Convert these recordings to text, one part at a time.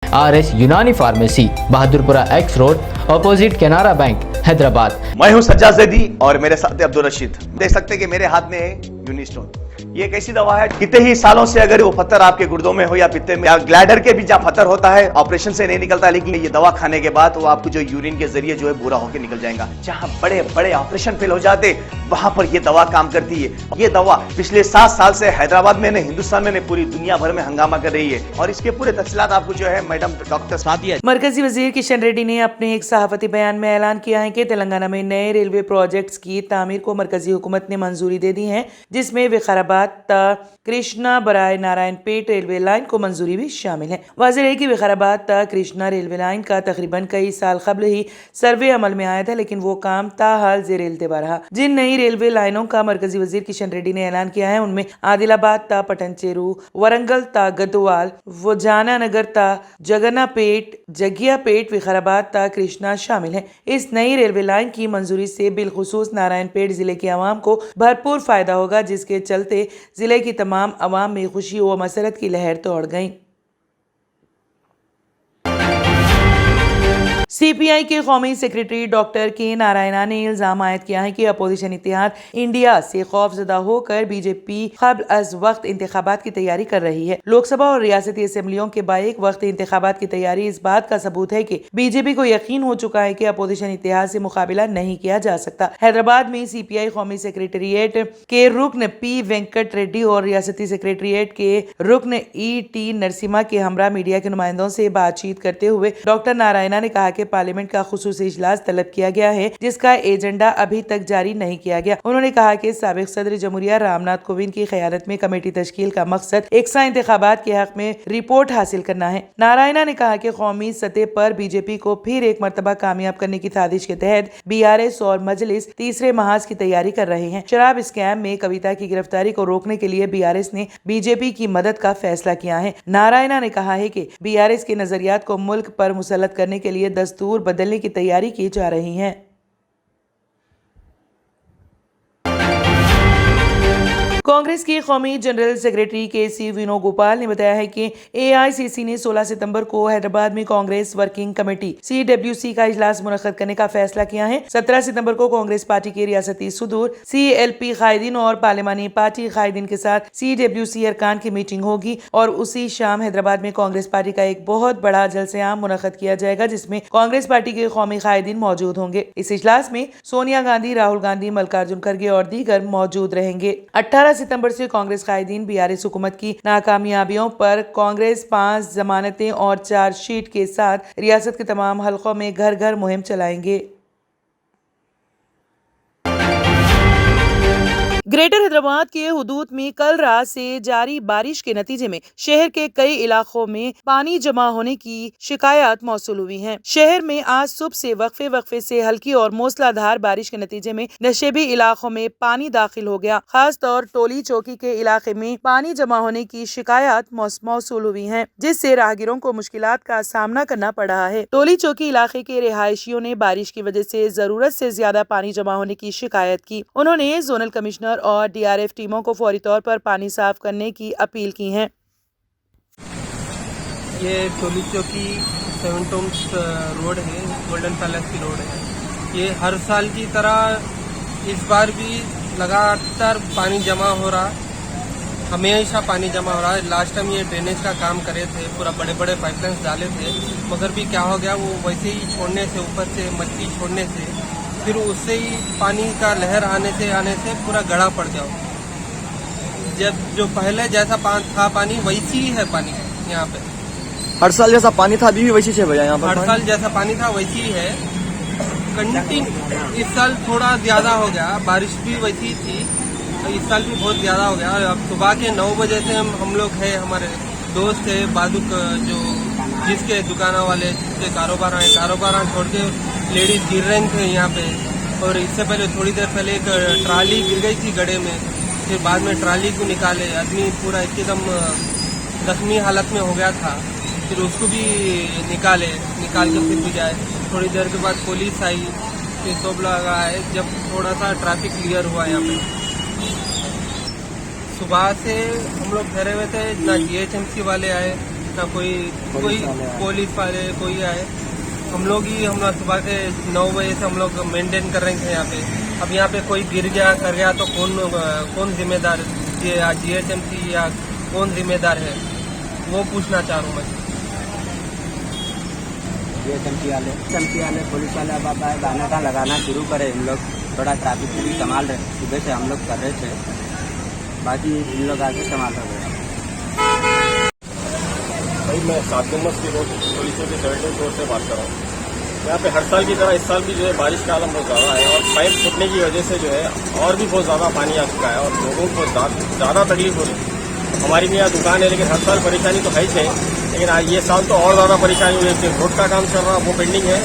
RS यूनानी pharmacy, Bahadurpura X road, opposite Canara bank, Hyderabad. मैं हूं सज्जाद ज़ैदी और मेरे साथ अब्दुल रशीद। देख सकते हैं कि मेरे हाथ में है यूनिस्टोन। ये एक ऐसी दवा है, कितने ही सालों से अगर वो पत्थर आपके गुर्दों में हो या पित्ते में या ग्लैडर के भी जहाँ पत्थर होता है, ऑपरेशन से नहीं निकलता, लेकिन ये दवा खाने के बाद वो आपको जो यूरिन के जरिए जो है बुरा होकर निकल जाएगा। जहाँ बड़े बड़े ऑपरेशन फेल हो जाते, वहां पर ये दवा काम करती है। ये दवा पिछले 7 साल से हैदराबाद में, हिंदुस्तान में, पूरी दुनिया भर में हंगामा कर रही है। और इसके पूरे तफसीलात आपको जो है मैडम डॉक्टर सादिया। मरकजी वजीर किशन रेड्डी ने अपने एक सहाफती बयान में ऐलान किया है कि तेलंगाना में नए रेलवे प्रोजेक्ट्स की तामीर को मरकजी हुकूमत ने मंजूरी दे दी है, जिसमें विकाराबाद कृष्णा बराय नारायणपेट रेलवे लाइन को मंजूरी भी शामिल है। वाज़ेह है कि विकाराबाद कृष्णा रेलवे लाइन का तकरीबन कई साल कबल ही सर्वे अमल में आया था, लेकिन वो काम ताहाल जेर इल्तिवा रहा। जिन नई रेलवे लाइनों का मरकजी वजीर किशन रेड्डी ने ऐलान किया है, उनमें आदिलाबाद ता पटनचेरू, वरंगल ता गद्वाल, वजाना नगर ता जगन्नापेट, जगियापेट, विकाराबाद ता कृष्णा शामिल है। इस नई रेलवे लाइन की मंजूरी से बिलखुसूस नारायणपेट जिले के अवाम को भरपूर फायदा होगा, जिसके चलते जिले की तमाम अवाम में खुशी व मसरत की लहर दौड़ गई। CPI के कौमी सेक्रेटरी डॉक्टर के नारायणा ने इल्जाम आयद किया है कि अपोजिशन इत्तेहाद इंडिया से खौफजदा होकर बीजेपी क़ब्ल अज़ वक्त इंतखाबात की तैयारी कर रही है। लोकसभा और रियासती असम्बलियों के बाइक वक्त इंतखाबात की तैयारी इस बात का सबूत है कि बीजेपी को यकीन हो चुका है कि अपोजिशन इत्तेहाद से मुकाबला नहीं किया जा सकता। हैदराबाद में CPI कौमी सेक्रेटरिएट के रुकन P वेंकट रेड्डी और रियासती सेक्रेटरिएट के रुकन E.T. नरसिम्हा के हमरा मीडिया के नुमाइंदों से बातचीत करते हुए डॉक्टर नारायणा ने कहा कि पार्लियामेंट का खुसूसी इजलास तलब किया गया है, जिसका एजेंडा अभी तक जारी नहीं किया गया। उन्होंने कहा कि साबिक सदर जमहूरिया रामनाथ कोविंद की क़यादत में कमेटी तश्कील का मकसद एकसा इंतखाबात के हक में रिपोर्ट हासिल करना है। नारायणा ने कहा कि कौमी सतह पर बीजेपी को फिर एक मरतबा कामयाब करने की साजिश के तहत BRS और मजलिस तीसरे महाज की तैयारी कर रहे हैं। शराब स्कैम में कविता की गिरफ्तारी को रोकने के लिए BRS ने बीजेपी की मदद का फैसला किया है। नारायणा ने कहा है कि BRS के नजरियात को मुल्क पर मुसल्लत करने के लिए दस्तूर बदलने की तैयारी की जा रही है। कांग्रेस के कौमी जनरल सेक्रेटरी KC वेणुगोपाल ने बताया है कि AICC ने 16 सितंबर को हैदराबाद में कांग्रेस वर्किंग कमेटी CWC का इजलास मुनक्कद करने का फैसला किया है। 17 सितंबर को कांग्रेस पार्टी के रियासती सदूर CLP कायदीन और पार्लिमानी पार्टी कायदीन के साथ CWC अरकान की मीटिंग होगी और उसी शाम हैदराबाद में कांग्रेस पार्टी का एक बहुत बड़ा जलसे-आम मुनक्कद किया जाएगा, जिसमें कांग्रेस पार्टी के कौमी कायदीन मौजूद होंगे। इस इजलास में सोनिया गांधी, राहुल गांधी, मल्लिकार्जुन खड़गे और दीगर मौजूद रहेंगे। 18 सितंबर से कांग्रेस कायदीन BRS हुकूमत की नाकामयाबियों पर कांग्रेस 5 जमानतें और चार्जशीट के साथ रियासत के तमाम हलकों में घर घर मुहिम चलाएंगे। ग्रेटर हैदराबाद के हुदूद में कल रात से जारी बारिश के नतीजे में शहर के कई इलाकों में पानी जमा होने की शिकायत मौसूल हुई हैं। शहर में आज सुबह से वक्फे से हल्की और मूसलाधार बारिश के नतीजे में नशेबी इलाकों में पानी दाखिल हो गया। खास तौर टोली चौकी के इलाके में पानी जमा होने की शिकायत मौसूल हुई है, जिससे राहगीरों को मुश्किलात का सामना करना पड़ रहा है। टोली चौकी इलाके के रिहायशियों ने बारिश की वजह से जरूरत से ज्यादा पानी जमा होने की शिकायत की। उन्होंने जोनल कमिश्नर और DRF टीमों को फौरी तौर पर पानी साफ करने की अपील की है। ये टोली चौकी 7 टोम्स रोड है, गोल्डन पैलेस की रोड है। ये हर साल की तरह इस बार भी लगातार पानी जमा हो रहा, हमेशा पानी जमा हो रहा है। लास्ट टाइम ये ड्रेनेज का काम करे थे, पूरा बड़े बड़े पाइपलाइंस डाले थे, मगर भी क्या हो गया, वो वैसे ही छोड़ने से, ऊपर से मट्टी छोड़ने से, फिर उससे ही पानी का लहर आने से पूरा गड़ा पड़ गया। जब जो पहले जैसा था पानी वैसी ही है पानी यहाँ पे। हर साल जैसा पानी था अभी भी वैसी है भैया यहाँ पर? हर साल जैसा पानी था वैसी ही है। कंटिन्यू इस साल थोड़ा ज्यादा हो गया, बारिश भी वैसी थी, इस साल भी बहुत ज्यादा हो गया। अब सुबह के 9 बजे से हम लोग है, हमारे दोस्त है बादुक, जो जिसके दुकाना वाले जिसके कारोबार छोड़ के लेडीज गिर रहे थे यहाँ पे। और इससे पहले थोड़ी देर पहले एक ट्राली गिर गई थी गड्ढे में, फिर बाद में ट्राली को निकाले, आदमी पूरा एकदम जख्मी हालत में हो गया था, फिर उसको भी निकाल के फिर भी जाए। थोड़ी देर के बाद पुलिस आई, फिर सब लोग आए, जब थोड़ा सा ट्रैफिक क्लियर हुआ यहाँ पे। सुबह से हम लोग ठहरे हुए थे, ना GHMC वाले आए, ना कोई पुलिस वाले कोई आए। हम लोग सुबह के 9 बजे से हम लोग मेंटेन कर रहे थे यहाँ पे। अब यहाँ पे कोई गिर गया कर गया तो कौन जिम्मेदार, GHMC या कौन जिम्मेदार है, वो पूछना चाह रहा हूँ मैं। चमकी वाले पुलिस वाले अब आप आए गाना का लगाना शुरू करे। हम लोग थोड़ा ट्रैफिक को भी संभाल रहे, सुबह से हम लोग कर रहे थे, बाकी इन लोग आगे संभाल रहे हैं। भाई मैं 7 नंबर की रोड पुलिस के 17 फ्लोर से बात कर रहा हूँ। यहाँ पे हर साल की तरह इस साल भी जो है बारिश का आलम बहुत ज़्यादा है और पाइप फूटने की वजह से जो है और भी बहुत ज़्यादा पानी आ चुका है और लोगों को ज़्यादा तकलीफ हो रही है। हमारी भी यहाँ दुकान है, लेकिन हर साल परेशानी तो है ही नहीं, लेकिन आज ये साल तो और ज़्यादा परेशानी हो रही है। रोड का काम चल रहा वो पेंडिंग है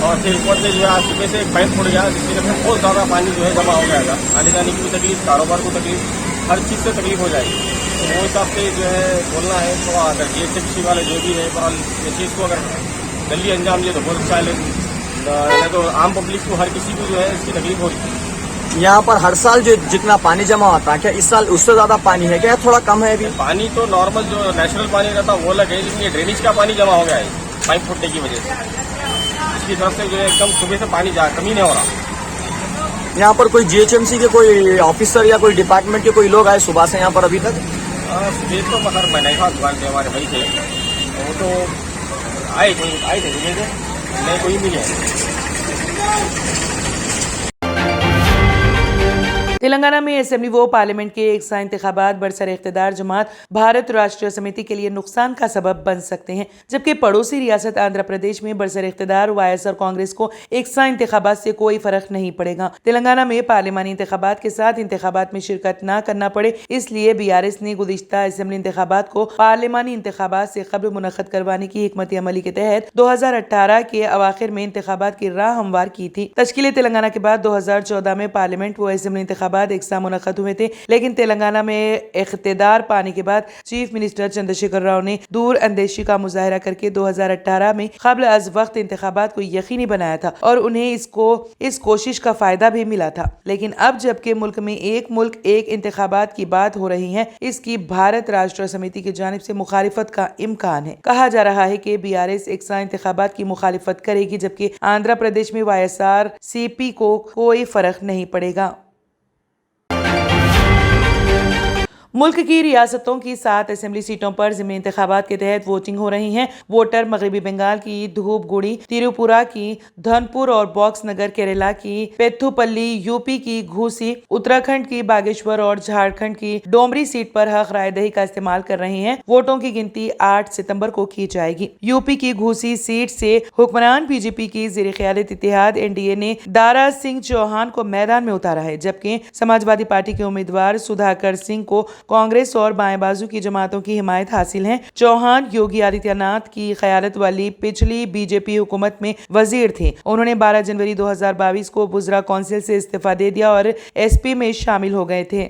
और फिर ऊपर से जो है आज सुबह से एक पाइप फूट गया, जिसकी वजह से बहुत ज़्यादा पानी जो है जमा हो जाएगा। आने जाने की भी तकलीफ, कारोबार को तकलीफ, हर चीज़ से तकलीफ हो जाएगी। तो वो हिसाब से जो है बोलना है थोड़ा, अगर GHMC वाले जो भी है इस चीज़ को अगर जल्दी अंजाम दिए तो बहुत अच्छा है, नहीं तो आम पब्लिक को हर किसी को जो है इसकी तकलीफ हो रही है। यहाँ पर हर साल जो जितना पानी जमा होता है, क्या इस साल उससे ज्यादा पानी है क्या, थोड़ा कम है अभी? पानी तो नॉर्मल जो नेचुरल पानी रहता वो अलग है, लेकिन ये ड्रेनेज का पानी जमा हो गया है पाइप फूटने की वजह से। इसकी तरफ से जो है एकदम सुबह से पानी कमी नहीं हो रहा। यहाँ पर कोई GHMC के कोई ऑफिसर या कोई डिपार्टमेंट के कोई लोग आए सुबह से यहाँ पर अभी तक? सुबह तो मगर मैं नहीं था, दुकान पे हमारे भाई थे, वो तो आए थे सुबह से, नहीं कोई नहीं है। तेलंगाना में असेंबली व पार्लियामेंट के एक साथ इंतखाबात बरसर इख्तिदार जमात भारत राष्ट्रीय समिति के लिए नुकसान का सबब बन सकते हैं, जबकि पड़ोसी रियासत आंध्र प्रदेश में बरसर इख्तिदार YSR कांग्रेस को एक साथ इंतखाबात से कोई फर्क नहीं पड़ेगा। तेलंगाना में पार्लियामानी इंतखाबात के साथ इंतखाबात में शिरकत न करना पड़े, इसलिए BRS ने गुज़िश्ता असेंबली इंतखाबात को पार्लियामानी इंतखाबात से कब्ल मुनक़्क़द करवाने की हिकमत अमली के तहत 2018 के अवाखिर में इंतखाबात की राह हमवार की थी। तश्कील तेलंगाना के बाद 2014 में पार्लियामेंट व असेंबली इंतखाबात एक साथ मुनक़्क़द हुए थे, लेकिन तेलंगाना में इख्तिदार पाने के बाद चीफ मिनिस्टर चंद्रशेखर राव ने दूर अंदेशी का मुजाहरा करके 2018 में क़ब्ल अज़ वक्त इंतखाबात को यकीनी बनाया था और उन्हें इस कोशिश का फायदा भी मिला था। लेकिन अब जबकि मुल्क में एक मुल्क एक इंतखाबात की बात हो रही है, इसकी भारत राष्ट्रीय समिति की जानिब से मुखालिफत का इम्कान है। कहा जा रहा है कि BRS एक साथ इंतखाबात की मुखालिफत करेगी, जबकि आंध्र प्रदेश में YSR CP को कोई फर्क नहीं पड़ेगा। मुल्क की रियासतों की 7 असेंबली सीटों पर ज़िमनी इंतखाबात के तहत वोटिंग हो रही हैं। वोटर मगरबी बंगाल की धूपगुड़ी, त्रिपुरा की धनपुर और बॉक्स नगर, केरला की पेथुपल्ली, यूपी की घूसी, उत्तराखंड की बागेश्वर और झारखंड की डोमरी सीट पर हक रायदही का इस्तेमाल कर रहे हैं। वोटों की गिनती 8 सितंबर को की जाएगी। यूपी की घूसी सीट से हुक्मरान BJP की ज़ेर क़यादत इत्तेहाद NDA ने दारा सिंह चौहान को मैदान में उतारा है, जबकि समाजवादी पार्टी के उम्मीदवार सुधाकर सिंह को कांग्रेस और बाएं बाजू की जमातों की हिमायत हासिल है। चौहान योगी आदित्यनाथ की क़यादत वाली पिछली BJP हुकूमत में वजीर थे। उन्होंने 12 जनवरी 2022 को बुज़रा कौंसिल से इस्तीफा दे दिया और SP में शामिल हो गए थे।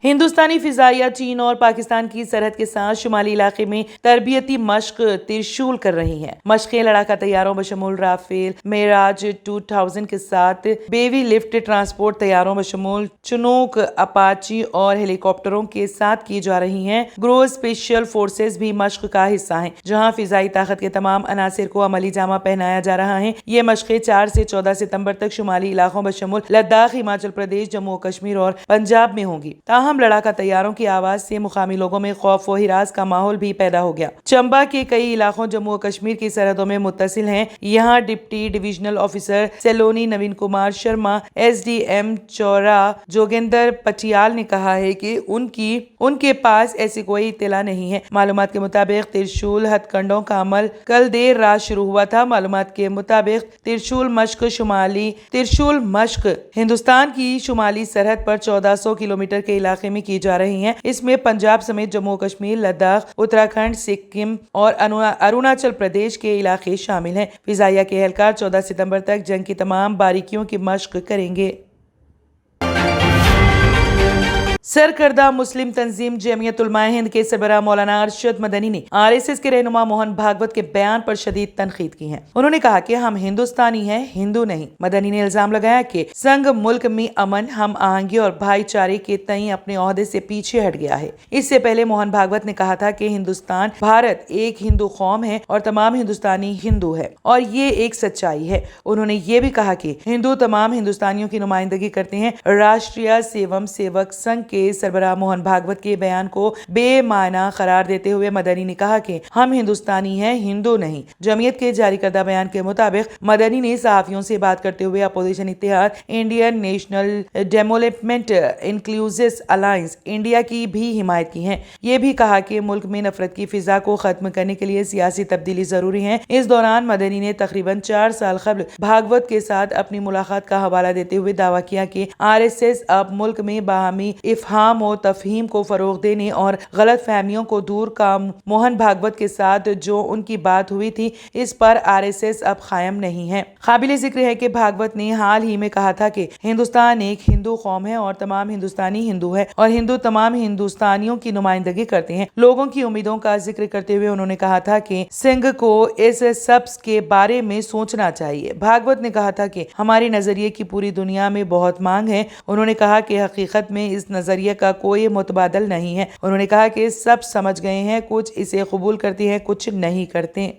हिंदुस्तानी फिजाइया चीन और पाकिस्तान की सरहद के साथ शुमाली इलाके में तरबियती मश्क त्रिशूल कर रही हैं। मश्कें लड़ाका तैयारों बशमूल राफेल मेराज 2000 के साथ बेबी लिफ्ट ट्रांसपोर्ट तैयारों बशमूल चुनूक, अपाची और हेलीकॉप्टरों के साथ की जा रही हैं। ग्रोह स्पेशल फोर्सेस भी मश्क का हिस्सा हैं, जहां फिजाई ताकत के तमाम अनासिर को अमली जामा पहनाया जा रहा है। ये मश्कें 4 से 14 सितंबर तक शुमाली इलाकों बशमूल लद्दाख, हिमाचल प्रदेश, जम्मू कश्मीर और पंजाब में होंगी। ताहम लड़ाका तैयारों की आवाज से मुकामी लोगों में खौफ व हिरास का माहौल भी पैदा हो गया। चंबा के कई इलाकों जम्मू कश्मीर की सरहदों में मुत्तसिल हैं। यहाँ डिप्टी डिविजनल ऑफिसर सेलोनी नवीन कुमार शर्मा, SDM चौरा जोगेंद्र पटियाल ने कहा है कि उनके पास ऐसी कोई इत्तला नहीं है। मालूमात के मुताबिक त्रिशूल हथकंडों का अमल कल देर रात शुरू हुआ था। मालूमात के मुताबिक त्रिशूल मश्क हिंदुस्तान की शुमाली सरहद पर 1400 किलोमीटर के इलाके में की जा रही हैं। इसमें पंजाब समेत जम्मू कश्मीर, लद्दाख, उत्तराखंड, सिक्किम और अरुणाचल प्रदेश के इलाके शामिल हैं। फिजाइया के एहलकार 14 सितंबर तक जंग की तमाम बारीकियों की मश्क करेंगे। सरकर्दा मुस्लिम तंजीम जमीयत उलमा हिंद के सरबराह मौलाना अरशद मदनी ने आरएसएस के रहनुमा मोहन भागवत के बयान पर शदीद तनकीद की है। उन्होंने कहा कि हम हिंदुस्तानी हैं, हिंदू नहीं। मदनी ने इल्जाम लगाया कि संघ मुल्क में अमन, हम आहंगी और भाईचारे के तई अपने ओहदे से पीछे हट गया है। इससे पहले मोहन भागवत ने कहा था कि हिंदुस्तान भारत एक हिंदू कौम है और तमाम हिंदुस्तानी हिंदू है और ये एक सच्चाई है। उन्होंने ये भी कहा कि हिंदू तमाम हिंदुस्तानियों की नुमाइंदगी करते हैं। राष्ट्रीय सेवम सेवक संघ के सरबराह मोहन भागवत के बयान को बेमाना करार देते हुए मदनी ने कहा कि हम हिंदुस्तानी हैं, हिंदू नहीं। जमीयत के जारी करदा बयान के मुताबिक मदनी ने सहाफियों से बात करते हुए अपोजिशन इत्तेहाद Indian National Development Inclusive Alliance India की भी हिमायत की है। ये भी कहा कि मुल्क में नफरत की फिजा को खत्म करने के लिए सियासी तब्दीली जरूरी है। इस दौरान मदनी ने तकरीबन 4 साल कबल भागवत के साथ अपनी मुलाकात का हवाला देते हुए दावा किया कि आरएसएस अब मुल्क में बाहमी इफ़हाम और तफहीम को फरोग देने और गलत फहमियों को दूर का मोहन भागवत के साथ जो उनकी बात हुई थी, इस पर आरएसएस अब कायम नहीं है। काबिल जिक्र है कि भागवत ने हाल ही में कहा था कि हिंदुस्तान एक हिंदू कौम है और तमाम हिंदुस्तानी हिंदू है और हिंदू तमाम हिंदुस्तानियों की नुमाइंदगी करते हैं। लोगों की उम्मीदों का जिक्र करते हुए उन्होंने कहा था कि सिंह को इस सब के बारे में सोचना चाहिए। भागवत ने कहा था कि हमारी नजरिए की पूरी दुनिया में बहुत मांग है। उन्होंने कहा कि हकीकत में इस नजरिए का कोई मुतबादल नहीं है। उन्होंने कहा कि सब समझ गए हैं, कुछ इसे कबूल करते हैं, कुछ नहीं करते।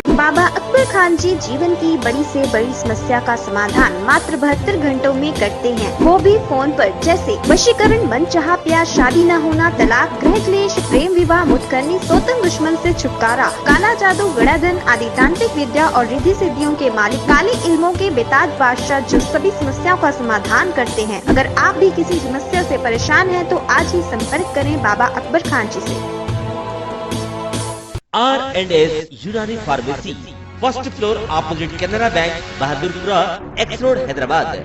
बाबा अकबर खान जी जीवन की बड़ी से बड़ी समस्या का समाधान मात्र 72 घंटों में करते हैं, वो भी फोन पर। जैसे वशीकरण, मनचाहा प्यार, शादी न होना, तलाक, गृह क्लेश, प्रेम विवाह, मुतकरनी, सोतन दुश्मन से छुटकारा, काला जादू, गड़ाधन आदि तांत्रिक विद्या और रिद्धि सिद्धियों के मालिक काले इल्मों के बेताज बादशाह जो सभी समस्याओं का समाधान करते हैं। अगर आप भी किसी समस्या से परेशान हैं तो आज ही संपर्क करें बाबा अकबर खान जी से। R&S यूनानी pharmacy, first floor opposite Canara bank, Bahadurpura, x road, Hyderabad.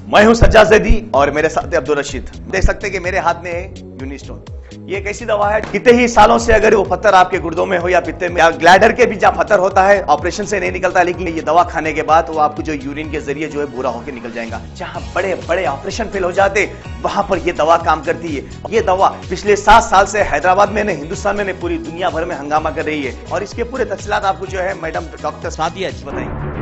मैं हूं सज्जाद ज़ैदी और मेरे साथ है अब्दुल रशीद। देख सकते हैं कि मेरे हाथ में है यूनिस्टोन। ये एक ऐसी दवा है, कितने ही सालों से अगर वो पत्थर आपके गुर्दों में हो या पित्ते में या ग्लैडर के भी जहाँ पत्थर होता है, ऑपरेशन से नहीं निकलता, लेकिन ये दवा खाने के बाद वो आपको जो यूरिन के जरिए जो है बुरा होकर निकल जाएगा। जहाँ बड़े बड़े ऑपरेशन फेल हो जाते वहां पर ये दवा काम करती है। ये दवा पिछले 7 साल से हैदराबाद में नहीं, हिंदुस्तान में नहीं, पूरी दुनिया भर में हंगामा कर रही है। और इसके पूरे तफसीलात आपको जो है मैडम डॉक्टर सादिया बताएंगे।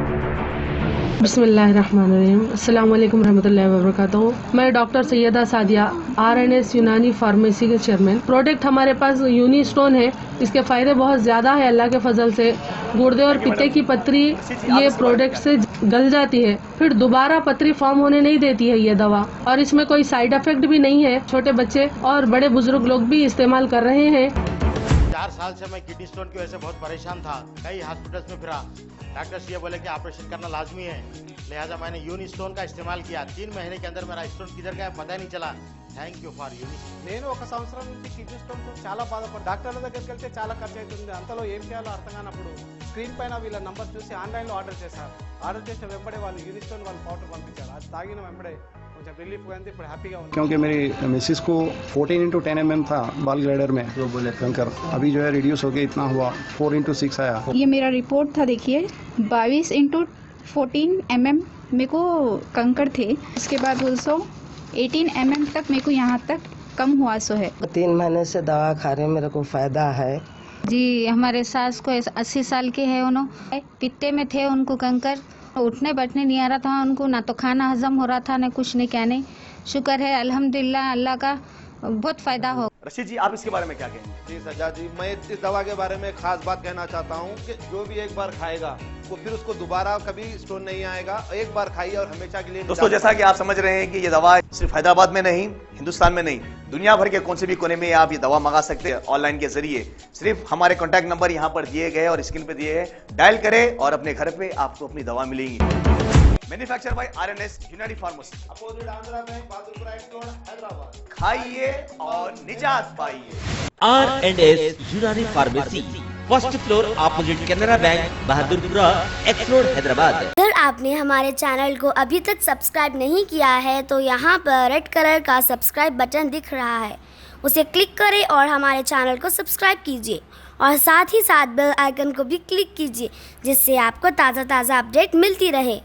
बिस्मिल्लाहिर्रहमानिर्रहीम, अस्सलाम वालेकुम रहमतुल्लाहि व बरकातुहू। मैं डॉक्टर सैयदा सादिया, R&S यूनानी फार्मेसी के चेयरमैन। प्रोडक्ट हमारे पास यूनिस्टोन है। इसके फायदे बहुत ज़्यादा है अल्लाह के फजल से। गुर्दे और पित्ते की पथरी ये प्रोडक्ट से गल जाती है, फिर दोबारा पथरी फॉर्म होने नहीं देती है ये दवा। और इसमें कोई साइड इफेक्ट भी नहीं है। छोटे बच्चे और बड़े बुजुर्ग लोग भी इस्तेमाल कर रहे हैं। 4 साल से मैं किडनी स्टोन की वजह से बहुत परेशान था। कई हॉस्पिटल्स में फिरा, डॉक्टर्स ये बोले कि ऑपरेशन करना लाजमी है, लिहाजा मैंने यूनिस्टोन का इस्तेमाल किया। 3 महीने के अंदर मेरा स्टोन किधर गया पता नहीं चला। Thank you for Unistone. నేను 1 సంవత్సరం నుంచి కిడ్నీ స్టోన్తో చాలా బాధపడ్డా. డాక్టర్ల దగ్గరికి వెళ్తే చాలా ఖర్చు అవుతుంది. అంతలో ఏం చేయాలో అర్థం కానప్పుడు స్క్రీన్ పైన వీళ్ళ నంబర్ చూసి ఆన్లైన్లో ఆర్డర్ చేశారు. ఆర్డర్ చేసిన వెంబడే వాళ్ళు యూనిస్టోన్ వాళ్ళు పౌడర్ పంపించారు. అది తాగిన వెంబడే కొంచెం రిలీఫ్ గా ఉంది. ఇప్పుడు హ్యాపీగా ఉంది. क्योंकि मेरी मिसिस को 14x10 mm था बाल ग्लाइडर में, तो बोले कंकर अभी जो है रिड्यूस होके इतना हुआ, 4x6 आया। ये मेरा रिपोर्ट था, देखिए 22x14 mm मेरे को कंकर थे। उसके बाद 18 mm तक मेरे को यहाँ तक कम हुआ सो है। 3 महीने से दवा खा रहे, मेरे को फायदा है जी। हमारे सास को 80 साल के है, उन्होंने पित्ते में थे, उनको कंकर, उठने बैठने नहीं आ रहा था उनको, ना तो खाना हजम हो रहा था, ना कुछ नहीं, क्या नहीं। शुक्र है अल्हम्दुलिल्लाह, अल्लाह का बहुत फायदा हो। रशीद जी, आप इसके बारे में क्या कहेंगे? जी सज्जाद जी, मैं इस दवा के बारे में खास बात कहना चाहता हूँ कि जो भी एक बार खाएगा वो फिर उसको दोबारा कभी स्टोन नहीं आएगा। एक बार खाइए और हमेशा के लिए। दोस्तों, जैसा कि आप समझ रहे हैं कि ये दवा सिर्फ हैदराबाद में नहीं, हिंदुस्तान में नहीं, दुनिया भर के कौन से भी कोने में आप ये दवा मंगा सकते हैं ऑनलाइन के जरिए। सिर्फ हमारे कॉन्टैक्ट नंबर यहाँ पर दिए गए और स्क्रीन पे दिए हैं, डायल करें और अपने घर पे आपको अपनी दवा मिलेगी। मैन्युफैक्चर बाय R&S यूनानी pharmacy, opposite Andhra bank, Bahadurpura, x road, Hyderabad. खाइए और निजात पाइए। R&S यूनानी pharmacy, first floor opposite Canara bank, Bahadurpura, x road, Hyderabad. अगर आपने हमारे चैनल को अभी तक सब्सक्राइब नहीं किया है तो यहाँ पर रेड कलर का सब्सक्राइब बटन दिख रहा है, उसे क्लिक करें और हमारे चैनल को सब्सक्राइब कीजिए और साथ ही साथ बेल आइकन को भी क्लिक कीजिए, जिससे आपको ताज़ा अपडेट मिलती रहे।